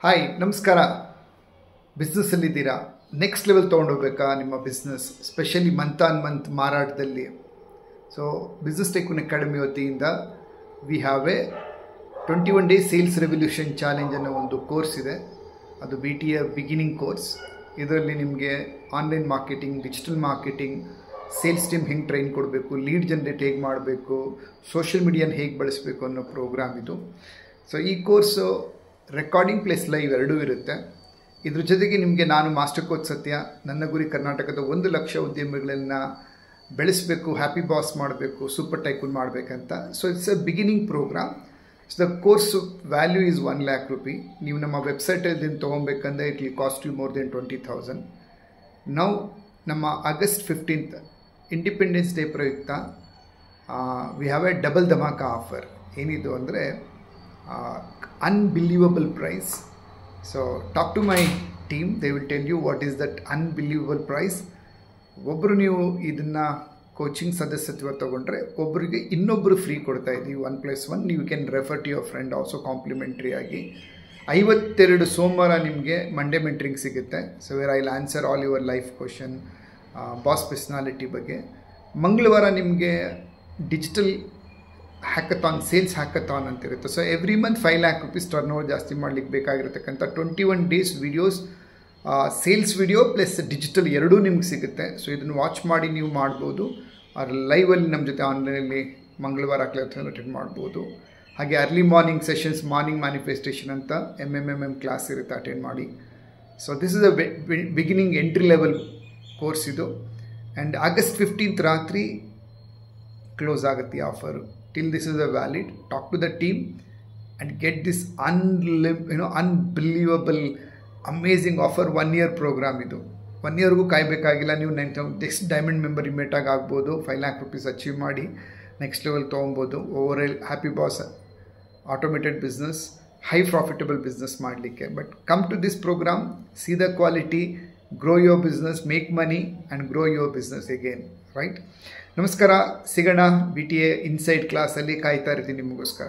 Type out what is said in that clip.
Hi ನಮಸ್ಕಾರ. ಬಿಸ್ನೆಸ್ಸಲ್ಲಿದ್ದೀರಾ? Next level ತೊಗೊಂಡೋಗ್ಬೇಕಾ ನಿಮ್ಮ business, specially month on month ಮಾರಾಟದಲ್ಲಿ? ಸೊ ಬಿಸ್ನೆಸ್ ಟೈಕೂನ್ ಅಕಾಡೆಮಿ ವತಿಯಿಂದ V have A 21 days sales revolution challenge ಅನ್ನೋ ಒಂದು course ಇದೆ. ಅದು BTA ಬಿಗಿನಿಂಗ್ ಕೋರ್ಸ್. ಇದರಲ್ಲಿ ನಿಮಗೆ online marketing, digital marketing, sales team ಹೆಂಗೆ ಟ್ರೈನ್ ಕೊಡಬೇಕು, ಲೀಡ್ ಜನ್ರೇಟ್ ಹೇಗೆ ಮಾಡಬೇಕು, ಸೋಷಿಯಲ್ ಮೀಡಿಯಾನ ಹೇಗೆ ಬಳಸಬೇಕು ಅನ್ನೋ ಪ್ರೋಗ್ರಾಮ್ ಇದು. ಸೊ ಈ ಕೋರ್ಸು ರೆಕಾರ್ಡಿಂಗ್ ಪ್ಲಸ್ ಲೈವ್ ಎರಡೂ ಇರುತ್ತೆ. ಇದ್ರ ಜೊತೆಗೆ ನಿಮಗೆ ನಾನು ಮಾಸ್ಟರ್ ಕೋಚ್ ಸತ್ಯ, ನನ್ನ ಗುರಿ ಕರ್ನಾಟಕದ 1 ಲಕ್ಷ ಉದ್ಯಮಿಗಳನ್ನು ಬೆಳೆಸಬೇಕು, ಹ್ಯಾಪಿ ಬಾಸ್ ಮಾಡಬೇಕು, ಸೂಪರ್ ಟೈಕೂನ್ ಮಾಡಬೇಕಂತ. So it's a beginning program. So the course value is 1 lakh rupee. ನೀವು ನಮ್ಮ ವೆಬ್ಸೈಟಲ್ಲಿ ತೊಗೊಬೇಕಂದ್ರೆ it will cost you more than 20,000. ನಾವು ನಮ್ಮ ಆಗಸ್ಟ್ 15th ಇಂಡಿಪೆಂಡೆನ್ಸ್ ಡೇ ಪ್ರಯುಕ್ತ we have a double dhamaka offer. ಏನಿದು ಅಂದರೆ unbelievable price. So talk to my team, they will tell you what is that unbelievable price. ಒಬ್ಬರು ನೀವು ಇದನ್ನು coaching ಸದಸ್ಯತ್ವ ತೊಗೊಂಡ್ರೆ ಒಬ್ಬರಿಗೆ ಇನ್ನೊಬ್ಬರು ಫ್ರೀ ಕೊಡ್ತಾ ಇದ್ದೀವಿ. 1+1 ನೀವು can refer to your friend also complimentary ಆಗಿ. 52 ಸೋಮವಾರ ನಿಮಗೆ ಮಂಡೇ ಮೆಂಟ್ರಿಂಗ್ ಸಿಗುತ್ತೆ. So where I will answer all your life question, boss personality ಬಗ್ಗೆ. ಮಂಗಳವಾರ ನಿಮಗೆ ಡಿಜಿಟಲ್ ಹ್ಯಾಕಥಾನ್, ಸೇಲ್ಸ್ ಹ್ಯಾಕಥಾನ್ ಅಂತಿರುತ್ತೆ. So every month 5 lakh rupees turnover ಜಾಸ್ತಿ ಮಾಡಲಿಕ್ಕೆ ಬೇಕಾಗಿರತಕ್ಕಂಥ 21 days videos, sales video plus digital ಎರಡೂ ನಿಮ್ಗೆ ಸಿಗುತ್ತೆ. ಸೊ ಇದನ್ನು ವಾಚ್ ಮಾಡಿ ನೀವು ಮಾಡ್ಬೋದು. ಅವ್ರ ಲೈವಲ್ಲಿ ನಮ್ಮ ಜೊತೆ ಆನ್ಲೈನಲ್ಲಿ ಮಂಗಳವಾರ ಅಟೆಂಡ್ ಮಾಡ್ಬೋದು. ಹಾಗೆ early morning sessions, morning manifestation ಅಂತ MMM ಕ್ಲಾಸ್ ಇರುತ್ತೆ, ಅಟೆಂಡ್ ಮಾಡಿ. So this is a beginning entry level course ಇದು. ಆ್ಯಂಡ್ ಆಗಸ್ಟ್ 15th ರಾತ್ರಿ ಕ್ಲೋಸ್ ಆಗುತ್ತೆ ಈ offer. Till this is a valid, talk to the team and get this unbelievable amazing offer. 1 year program ಇದು. 1 yearಗೂ ಕಾಯಬೇಕಾಗಿಲ್ಲ. ನೀವು next diamond member ಇಮಿಡಿಯೇಟಾಗಿ ಆಗ್ಬೋದು. 5 lakh rupees achieve ಮಾಡಿ next level ತೊಗೊಬೋದು. Over happy boss automated business, high profitable business ಮಾಡಲಿಕ್ಕೆ. But come to this program, see the quality, grow your business, make money and grow your business again. Right? ನಮಸ್ಕಾರ, ಸಿಗೋಣ BTA inside ಕ್ಲಾಸಲ್ಲಿ. ಕಾಯ್ತಾ ಇರ್ತೀನಿ ನಿಮಗೋಸ್ಕರ.